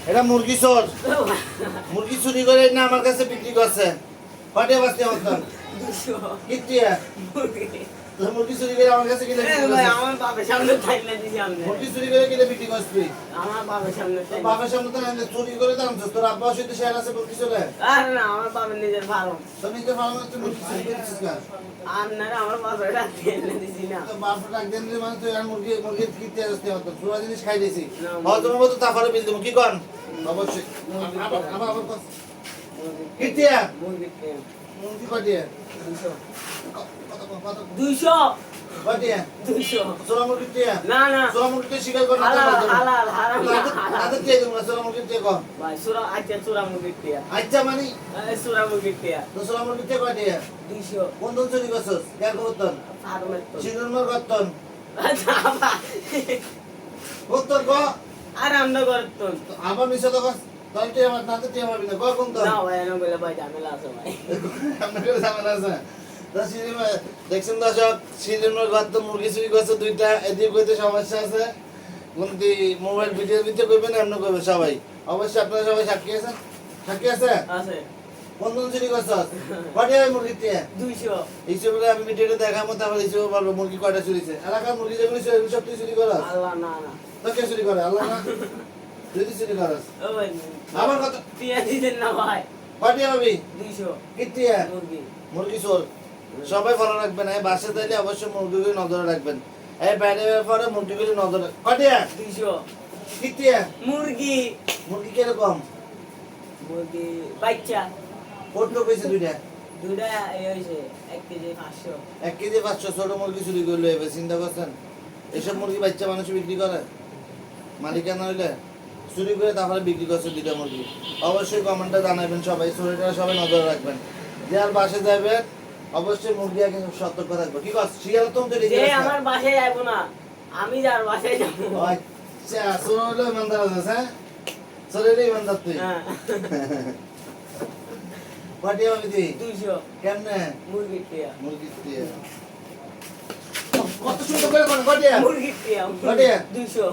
এটা মুরগি চোর। মুরগি চুরি করে না আমার কাছে বিক্রি করছে। কয়টা বাঁচতে আমার? 200 কিটিয়া তোর মুরগি চুরি করে আমার কাছে কিনে বিক্রি ভাই করছিস? আমার বাবার সামনে থাকলে দিছি আমি মুরগি চুরি করে কিনে বিক্রি করছিস? আমার বাবার সামনে তোর বাবার সামনে তো না চুরি করে দাম তোর আব্বা সাথে শেয়ার আছে মুরগি চলে। আরে না আমার বাবার নিজের ভালো তোর নিজের ভালো তুই মুরগি চুরি করেছিস কেন? আপনারা আমার বাবার রাখতে এনে দিছি না তো বাপটা ডাক দেন যে মানে তুই আর মুরগি কিনতে আসতে হতো পুরো জিনিস খাই দিয়েছি। না, হজমের মতো তারপরে বিল দেবো কি কর? অবশ্যই আবার কর। কিটিয়া মুরগি কয়টিয়া? 200 কয়টিয়া? 200 সোলা মুরগি টিয়া? না না সোলা মুরগি টিয়া স্বীকার কর না। হালাল হালাল হারাম না তাদের টিয়া দেবো সোলা মুরগি টিয়া কর। ভাই সুরা আচ্ছা সুরা মুগির টিয়া আচ্ছা মানে সুরা মুগির টিয়া তো সোলা মুরগি টিয়া কয়টিয়া? 200 কোন দল চুরি করছস? কার করতন? ফার্মের তো সিজনমার করতন? আচ্ছা করতন ক? আর আমরা করতেন আবার মিশা তো কর। তাহলে টিয়া আমার নাতে টিয়া পাবি না। ক কোন দল? না ভাই এনে বলে ভাই ঝামেলা আছে ভাই আপনাকে ঝামেলা আছে। তা সিজনমার দেখছেন দর্শক সিজনমার করতন মুরগি চুরি করছে দুইটা এদিকে কইতে সমস্যা আছে। কোনটি মোবাইল ভিডিওর ভিতরে করবেন এমন করবে সবাই। অবশ্যই আপনারা সবাই সাক্ষী আছেন? সাক্ষী আছে? আছে কোন দল চুরি করছস? কয়টা মুরগি টিয়া? 200 হিসেবে আমি ভিডিওটা দেখাবো তারপর হিসেবে বলবো মুরগি কয়টা চুরিছে। এলাকার মুরগি যেগুলি চুরি সব তুই চুরি করস? আল্লাহ না না তো কে চুরি করে? আল্লাহ না? তুই তো চুরি করস। ও ভাই আমার কথা টিয়া দিতেন না ভাই কয়টা পাবি? 200 কিটিয়া মুরগি মুরগি চোর। সবাই ফলো রাখবেন। এই বাসে দিলে অবশ্যই মুরগিগুলি নজরে রাখবেন। এই বাইরে বের পরে মুরগিগুলি নজরে। কয়টা? 200 কিটিয়া মুরগি মুরগি কিরকম? মুরগি বাচ্চা কত কইছে দুইটা? দুটা এই হইছে 1 কেজি 500 1 কেজি 500 ছোট মুরগি চুরি করলে এবার চিন্তা করছেন? এসব মুরগি বাচ্চা মানুষ বিক্রি করে? মালিকানা হইলে চুরি করে তারপরে বিক্রি করছে দুইটা মুরগি। অবশ্যই কমেন্টে জানাবেন সবাই, চুরিটা সবাই নজরে রাখবেন। যে আর বাসে যাবেন অবশ্যই মুরগি আগে সতর্ক থাকবে। কি কর? শিয়াল তো তো যে আমার বাসায় যাবো না আমি যার বাসায় যাবো আচ্ছা চোর হলো ইমানদার আছে হ্যাঁ? চোরেরই ইমানদার তুই। হ্যাঁ কয়টা পাবি তুই? 200 কেমনে? মুরগি টিয়া মুরগি দিয়ে কত সুন্দর করে কয়টা? মুরগি টিয়া কয়টা? 200